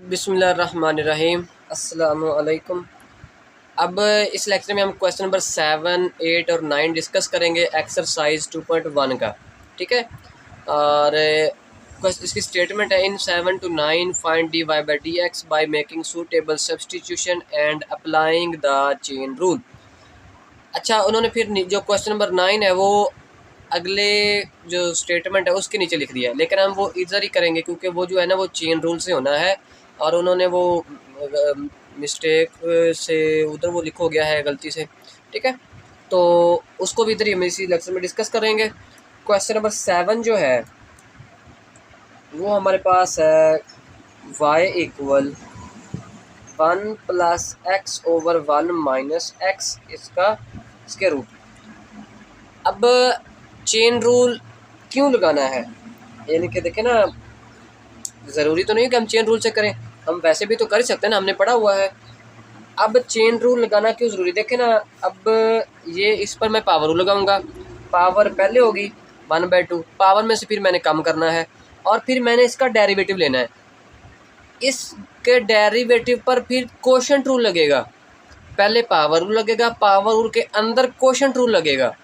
बिस्मिल्लाहिर्रहमानिर्रहीम अस्सलामु अलैकुम। अब इस लेक्चर में हम क्वेश्चन नंबर 7, 8 और 9 डिस्कस करेंगे एक्सरसाइज 2.1 का। ठीक है, और इसकी स्टेटमेंट है इन 7 to 9 find d y by d x by making suitable substitution and applying the chain rule. अच्छा, उन्होंने फिर जो क्वेश्चन नंबर 9 है वो अगले जो स्टेटमेंट है उसके नीचे लिख दिया है, लेकिन हम वो इधर ही करेंगे क्योंकि वो जो है ना वो चेन रूल से होना है, और उन्होंने वो मिस्टेक से उधर वो लिखो गया है गलती से। ठीक है, तो उसको भी इधर ही हम इसी लेक्चर में डिस्कस करेंगे। क्वेश्चन नंबर 7 जो है वो हमारे पास है y equal 1 plus x over 1 minus x इसका स्क्वायर रूट। अब चेन रूल क्यों लगाना है, यानी कि देखें ना, ज़रूरी तो नहीं कि हम चेन रूल से करें, हम वैसे भी तो कर सकते हैं ना, हमने पढ़ा हुआ है। अब चेन रूल लगाना क्यों ज़रूरी, देखें ना, अब ये इस पर मैं पावर रूल लगाऊंगा। पावर पहले होगी 1/2, पावर में से फिर मैंने कम करना है और फिर मैंने इसका डेरिवेटिव लेना है। इसके डेरिवेटिव पर फिर कोशेंट रूल लगेगा। पहले पावर रूल लगेगा, पावर रूल के अंदर कोशेंट रूल लगेगा।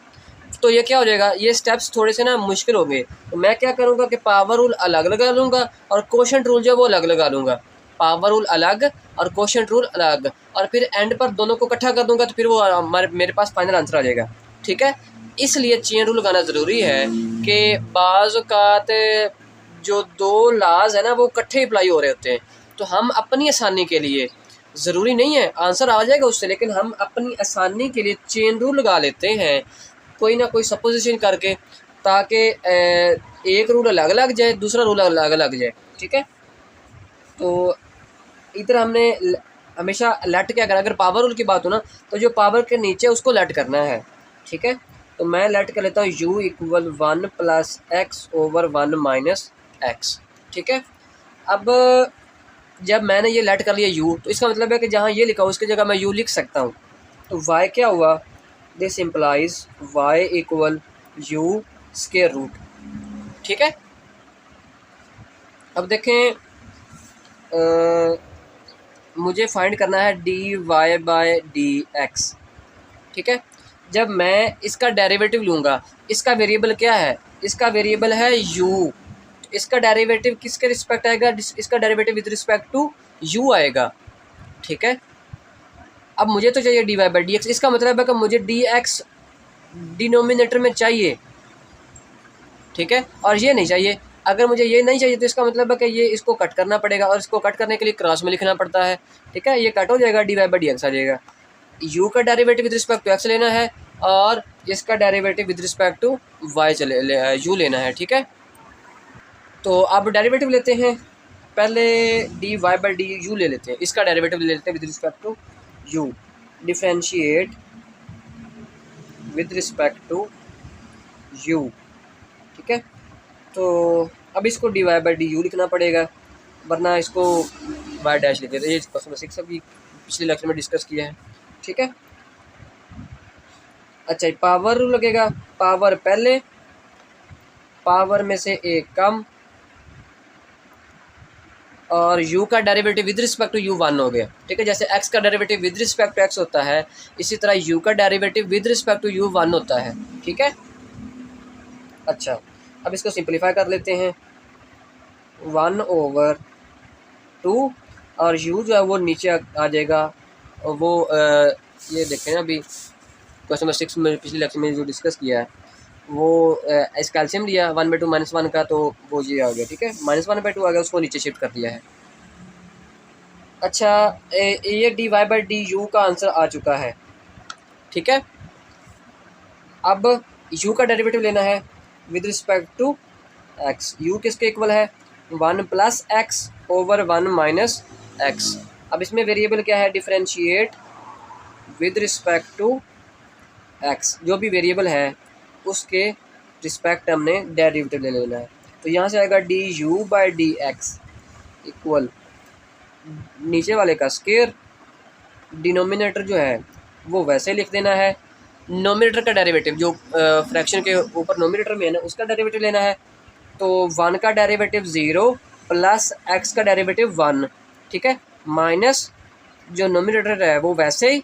तो ये क्या हो जाएगा, ये स्टेप्स थोड़े से ना मुश्किल हो गए। तो मैं क्या करूँगा कि पावर रूल अलग लगा लूँगा और कोशेंट रूल जो वो अलग लगा लूँगा। पावर रूल अलग और कोशेंट रूल अलग, और फिर एंड पर दोनों को इकट्ठा कर दूँगा, तो फिर वो मेरे पास फाइनल आंसर आ जाएगा। ठीक है, इसलिए चेन रूल लगाना ज़रूरी है कि बाज़ औक़ात जो दो लाज है ना वो इकट्ठे अप्लाई हो रहे होते हैं, तो हम अपनी आसानी के लिए, ज़रूरी नहीं है आंसर आ जाएगा उससे, लेकिन हम अपनी आसानी के लिए चेन रूल लगा लेते हैं कोई ना कोई सपोजिशन करके, ताकि एक रूल अलग लग जाए, दूसरा रूल अलग लग जाए। ठीक है, तो इधर हमने हमेशा लेट क्या करना, अगर पावर रूल की बात हो ना तो जो पावर के नीचे उसको लेट करना है। ठीक है, तो मैं लेट कर लेता हूँ u equal 1 plus x over 1 minus x. ठीक है, अब जब मैंने ये लेट कर लिया u, तो इसका मतलब है कि जहाँ ये लिखा हो उसकी जगह मैं u लिख सकता हूँ। तो y क्या हुआ, this implies y equal u square root. ठीक है, अब देखें मुझे फाइंड करना है d y by d x. ठीक है, जब मैं इसका डेरिवेटिव लूँगा, इसका वेरिएबल क्या है, इसका वेरिएबल है u, इसका डेरिवेटिव किसके रिस्पेक्ट आएगा, इसका derivative with respect to u आएगा। ठीक है, अब मुझे तो चाहिए d y by d x, इसका मतलब है कि मुझे डी एक्स डिनोमिनेटर में चाहिए। ठीक है, और ये नहीं चाहिए। अगर मुझे ये नहीं चाहिए तो इसका मतलब है कि ये इसको कट करना पड़ेगा, और इसको कट करने के लिए क्रॉस में लिखना पड़ता है। ठीक है, ये कट हो जाएगा, d y by d x आ जाएगा। यू का derivative with respect to x लेना है और इसका derivative with respect to y u लेना है। ठीक है, तो अब डेरिवेटिव लेते हैं, पहले d y by d u ले लेते हैं, इसका डेरिवेटिव ले लेते हैं with respect to u. Differentiate with respect to u. ठीक है, तो अब इसको d y by d u लिखना पड़ेगा, वरना इसको वाई डैश लिख देते हैं। ये क्वेश्चन 6 अभी पिछले लेक्चर में डिस्कस किया है। ठीक है, अच्छा, पावर रूल लगेगा, पावर पहले, पावर में से एक कम, और u का derivative with respect to u 1 हो गया। ठीक है, जैसे x का derivative with respect to x होता है, इसी तरह u का derivative with respect to u 1 होता है। ठीक है, अच्छा, अब इसको सिंपलीफाई कर लेते हैं, 1/2, और u जो है वो नीचे आ जाएगा। वो ये देखें ना, अभी क्वेश्चन नंबर 6 में पिछले लेक्चर में जो डिस्कस किया है, वो इस कैल्शियम लिया 1/2 माइनस 1 का, तो वो ये आ गया। ठीक है, -1/2 आ गया, उसको नीचे शिफ्ट कर दिया है। अच्छा, ये d y by d u का आंसर आ चुका है। ठीक है, अब u का डेरिवेटिव लेना है with respect to x। u किसके इक्वल है, 1 plus x over 1 minus x. अब इसमें वेरिएबल क्या है, differentiate with respect to x, जो भी वेरिएबल है उसके रिस्पेक्ट हमने डेरिवेटिव ले लेना है। तो यहाँ से आएगा D u by d x equal नीचे वाले का स्क्वायर, डिनोमिनेटर जो है वो वैसे लिख देना है, नोमिनेटर का डेरिवेटिव जो फ्रैक्शन के ऊपर नोमिनेटर में है ना उसका डेरिवेटिव लेना है। तो 1 का डेरिवेटिव 0 प्लस x का डेरिवेटिव 1। ठीक है, माइनस जो नोमिनेटर है वो वैसे ही,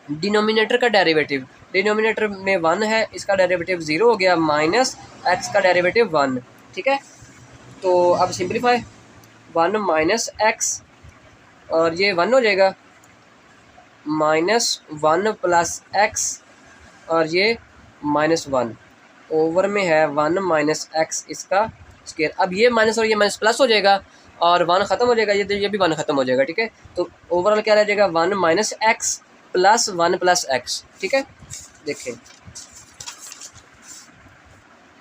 डिनोमिनेटर का डेरिवेटिव, डिनोमिनेटर में 1 है, इसका डेरिवेटिव 0 हो गया, माइनस एक्स का डेरिवेटिव 1, ठीक है। तो अब सिंप्लीफाई, 1 माइनस एक्स और ये 1 हो जाएगा, -1 प्लस एक्स और ये -1 ओवर में है 1 माइनस एक्स इसका स्क्वायर। अब ये माइनस और ये माइनस प्लस हो जाएगा और 1 ख़त्म हो जाएगा, ये भी 1 ख़त्म हो जाएगा, ठीक है। तो ओवरऑल क्या रह जाएगा, 1 minus x plus 1 plus x, ठीक है। देखें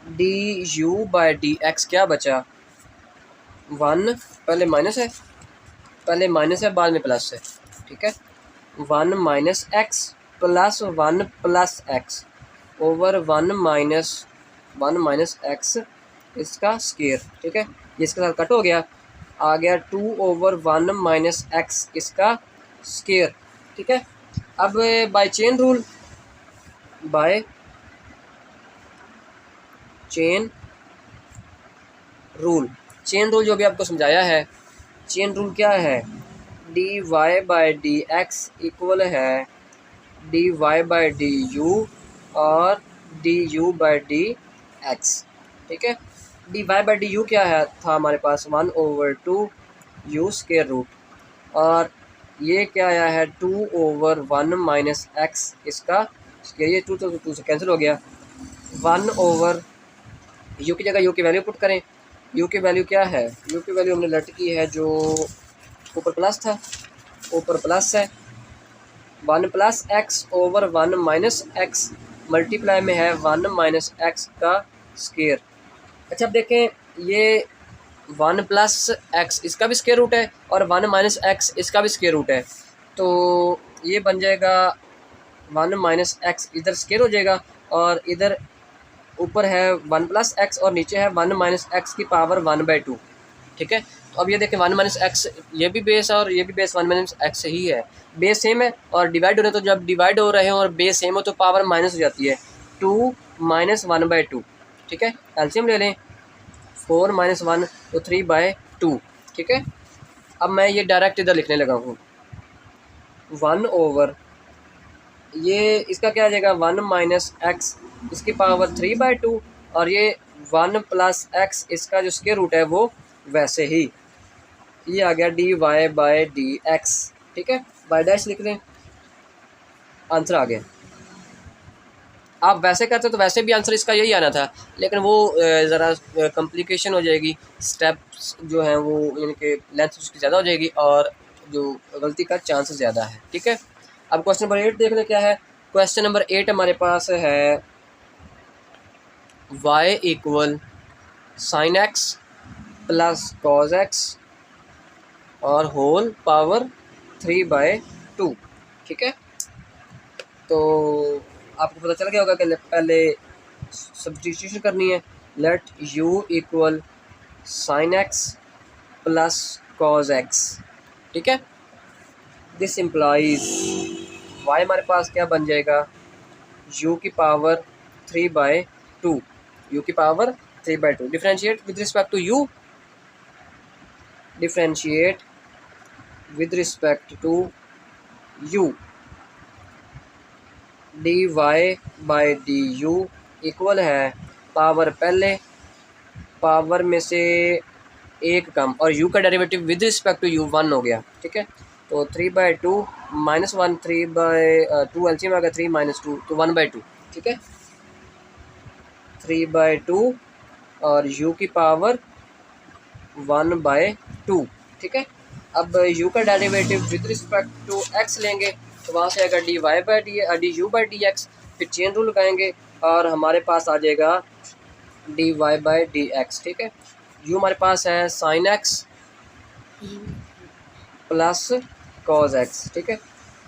D u by d x क्या बचा, 1 पहले माइनस है, बाद में प्लस है, ठीक है। 1 minus x plus 1 plus x over 1 minus x इसका स्क्वायर, ठीक है। ये इसके साथ कट हो गया, आ गया 2 ओवर 1 माइनस एक्स इसका स्क्वायर, ठीक है। अब by chain rule, by chain rule, chain rule जो भी आपको समझाया है, चेन रूल क्या है, d y by d x equal है d y by d u और d u by d x, ठीक है। D y by d u क्या है, था हमारे पास 1/2 यू स्क्वायर रूट, और ये क्या आया है 2 ओवर 1 माइनस एक्स इसका स्क्वायर, ये 2 तो 2 से कैंसिल हो गया, 1 ओवर यू की जगह यू की वैल्यू पुट करें, यू की वैल्यू क्या है, यू की वैल्यू हमने लट की है जो ऊपर प्लस था, ऊपर प्लस है, 1 plus x over 1 minus x multiply में है 1 माइनस एक्स का स्क्वायर। अच्छा अब देखें ये 1 प्लस एक्स इसका भी स्क्वायर रूट है और 1 माइनस एक्स इसका भी स्क्वायर रूट है, तो ये बन जाएगा 1 माइनस एक्स इधर स्क्वायर हो जाएगा और इधर ऊपर है 1 प्लस एक्स और नीचे है 1 माइनस एक्स की पावर 1/2, ठीक है। तो अब ये देखें 1 माइनस एक्स ये भी बेस है और ये भी बेस 1 माइनस एक्स ही है, बेस सेम है और डिवाइड हो रहे हैं, तो जब डिवाइड हो रहे हैं और बेस सेम हो तो पावर माइनस हो जाती है, 2 माइनस 1/2, ठीक है। एलसीएम ले लें, 4 माइनस 1 तो 3/2, ठीक है। अब मैं ये डायरेक्ट इधर लिखने लगा हूँ, 1 ओवर ये इसका क्या आ जाएगा 1 माइनस एक्स इसकी पावर 3/2 और ये 1 प्लस एक्स इसका जो स्क्वायर रूट है वो वैसे ही, ये आ गया d y by d x, ठीक है। बाय डैश लिख लें, आंसर आ गया। आप वैसे करते तो वैसे भी आंसर इसका यही आना था, लेकिन वो ज़रा कॉम्प्लिकेशन हो जाएगी, स्टेप्स जो हैं वो यानी कि लेंथ उसकी ज़्यादा हो जाएगी और जो गलती का चांस ज़्यादा है, ठीक है। अब क्वेश्चन नंबर 8 देख लें क्या है। क्वेश्चन नंबर 8 हमारे पास है y equal sine x plus cos x और होल पावर 3/2, ठीक है। तो आपको पता चल गया होगा कि पहले सब्स्टिट्यूशन करनी है, let u equal sine x plus cos x, ठीक है। दिस इम्प्लाइज y हमारे पास क्या बन जाएगा, u की पावर 3/2, u की power 3/2, differentiate with respect to u, differentiate with respect to u, d y by d u equal है power पहले, पावर में से एक कम और u का derivative with respect to u 1 हो गया, ठीक है। तो 3/2 माइनस 1 3/2 एलसीएम आ गया 3 माइनस 2 तो 1/2, ठीक है। 3/2 और u की पावर 1/2, ठीक है। अब u का derivative with respect to x लेंगे तो वहाँ से आएगा d y by d u by d x, फिर चेन रूल लगाएंगे और हमारे पास आ जाएगा d y by d x, ठीक है। u हमारे पास है sine x plus cos x, ठीक है।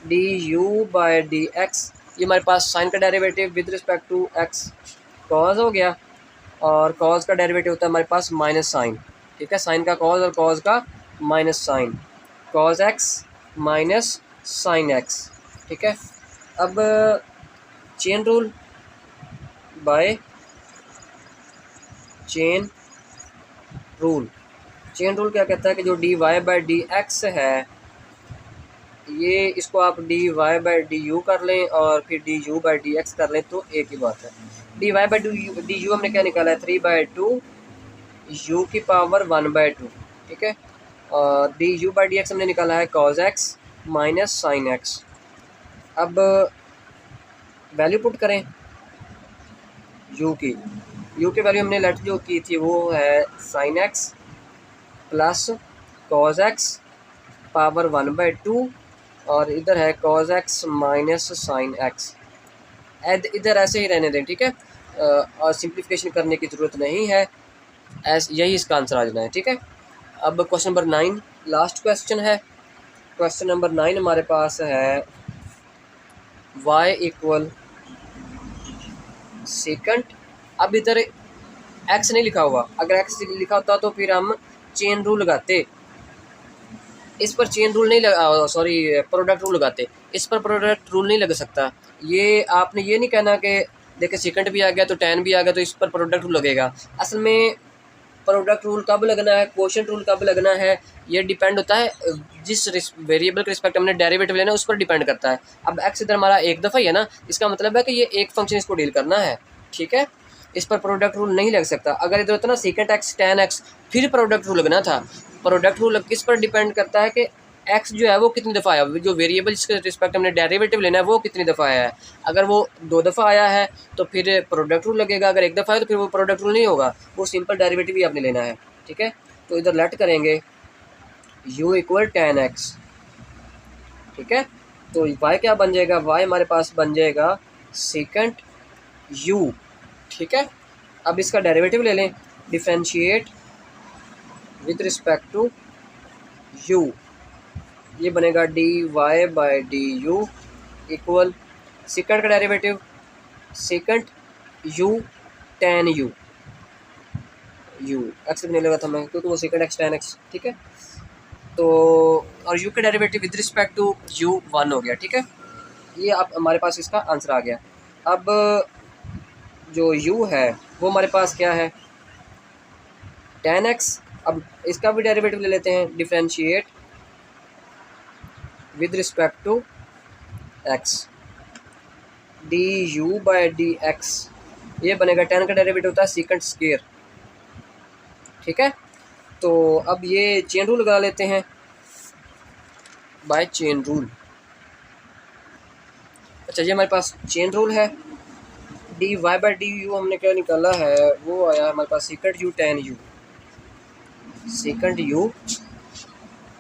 D u by d x, ये हमारे पास साइन का derivative with respect to x cos हो गया और कॉज का डेरिवेटिव होता है हमारे पास माइनस साइन, ठीक है। साइन का कॉज और कॉज का minus sine, cos x minus sine x, ठीक है। अब chain rule, by chain rule, chain rule क्या कहता है कि जो d y by d x है, ये इसको आप d y by d u कर लें और फिर d u by d x कर लें तो एक ही बात है। D y by d u हमने क्या निकाला है, 3/2 यू की पावर 1/2, ठीक है। और d u by d x हमने निकाला है cause x minus sine x. अब वैल्यू पुट करें यू की वैल्यू हमने लेट जो की थी वो है sine x plus cos x power 1/2 और इधर है cause x minus sine x. इधर ऐसे ही रहने दें, ठीक है। और सिंप्लीफिकेशन करने की ज़रूरत नहीं है, यही इसका आंसर आ जाना है, ठीक है। अब क्वेश्चन नंबर 9 लास्ट क्वेश्चन है। क्वेश्चन नंबर 9 हमारे पास है y इक्वल सेकंड। अब इधर x नहीं लिखा हुआ, अगर x लिखा होता तो फिर हम चेन रूल लगाते, इस पर चेन रूल नहीं लगा, सॉरी प्रोडक्ट रूल लगाते। इस पर प्रोडक्ट रूल नहीं लग सकता। ये आपने ये नहीं कहना कि देखिए सेकंड भी आ गया तो टेन भी आ गया तो इस पर प्रोडक्ट रूल लगेगा। असल में प्रोडक्ट रूल कब लगना है, क्वोशिएंट रूल कब लगना है, ये डिपेंड होता है जिस वेरिएबल के रिस्पेक्ट हमने डेरिवेटिव लेना है उस पर डिपेंड करता है। अब एक्स इधर हमारा एक दफ़ा ही है ना, इसका मतलब है कि ये एक फंक्शन इसको डील करना है, ठीक है। इस पर प्रोडक्ट रूल नहीं लग सकता। अगर इधर होता ना सेकंड एक्स टेन एक्स फिर प्रोडक्ट रूल लगना था। प्रोडक्ट रूल किस पर डिपेंड करता है कि एक्स जो है वो कितनी दफ़ा आया, जो वेरिएबल जिसके रिस्पेक्ट हमने डेरिवेटिव लेना है वो कितनी दफ़ा आया है। अगर वो 2 दफ़ा आया है तो फिर प्रोडक्ट रूल लगेगा, अगर एक दफ़ा है तो फिर वो प्रोडक्ट रूल नहीं होगा, वो सिंपल डेरिवेटिव ही आपने लेना है, ठीक है। तो इधर लेट करेंगे u इक्वल टेन एक्स, ठीक है। तो y क्या बन जाएगा, y हमारे पास बन जाएगा सेकंड u, ठीक है। अब इसका डेरिवेटिव ले लें, differentiate with respect to u, ये बनेगा d y by d u equal second का derivative second u tan u x बनने लगा था मैं क्योंकि वो सेकंड एक्स टेन एक्स, ठीक है। तो और u का derivative with respect to u 1 हो गया, ठीक है। ये अब हमारे पास इसका आंसर आ गया। अब जो u है वो हमारे पास क्या है, टेन एक्स। अब इसका भी डेरिवेटिव ले लेते हैं, differentiate with respect to x, d u by d x, ये बनेगा टेन का डेरिवेटिव होता है सेकंड स्क्वायर, ठीक है। तो अब ये चेन रूल लगा लेते हैं बाय चेन रूल। अच्छा ये हमारे पास चेन रूल है, d y by d u हमने क्या निकाला है, वो आया हमारे पास second u tan u, second u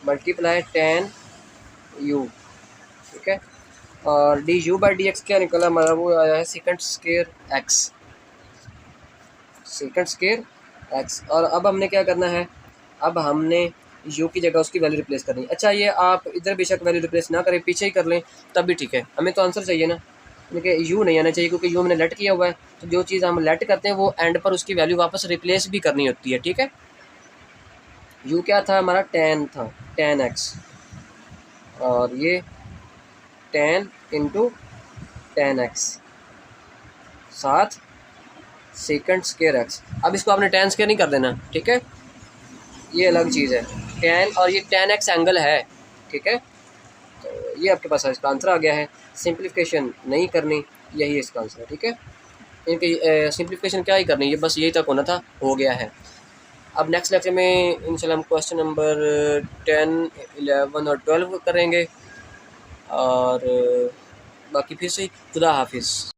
multiply tan u, ठीक है। और d u by d x क्या निकला हमारा, वो आया है second square x, second square x. और अब हमने क्या करना है, अब हमने u की जगह उसकी वैल्यू रिप्लेस करनी है। अच्छा ये आप इधर बेशक वैल्यू रिप्लेस ना करें, पीछे ही कर लें तब भी ठीक है, हमें तो आंसर चाहिए ना, क्योंकि u नहीं आना चाहिए क्योंकि u हमने लेट किया हुआ है। तो जो चीज़ हम लेट करते हैं वो एंड पर उसकी वैल्यू वापस रिप्लेस भी करनी होती है, ठीक है। u क्या था हमारा, टेन था, टेन एक्स, और ये टेन इंटू टेन एक्स साथ सेकंड स्क्वायर एक्स। अब इसको आपने टेन स्क्वायर नहीं कर देना, ठीक है, ये अलग चीज़ है टेन, और ये टेन एक्स एंगल है, ठीक है। तो ये आपके पास इसका आंसर आ गया है, सिंप्लीफिकेशन नहीं करनी, यही इसका आंसर है, ठीक है। इनकी सिंप्लीफिकेशन क्या ही करनी, ये बस यही तक होना था, हो गया है। अब नेक्स्ट लेक्चर में इंशाल्लाह हम क्वेश्चन नंबर 10, 11 और 12 करेंगे, और बाकी फिर से खुदा हाफिज़।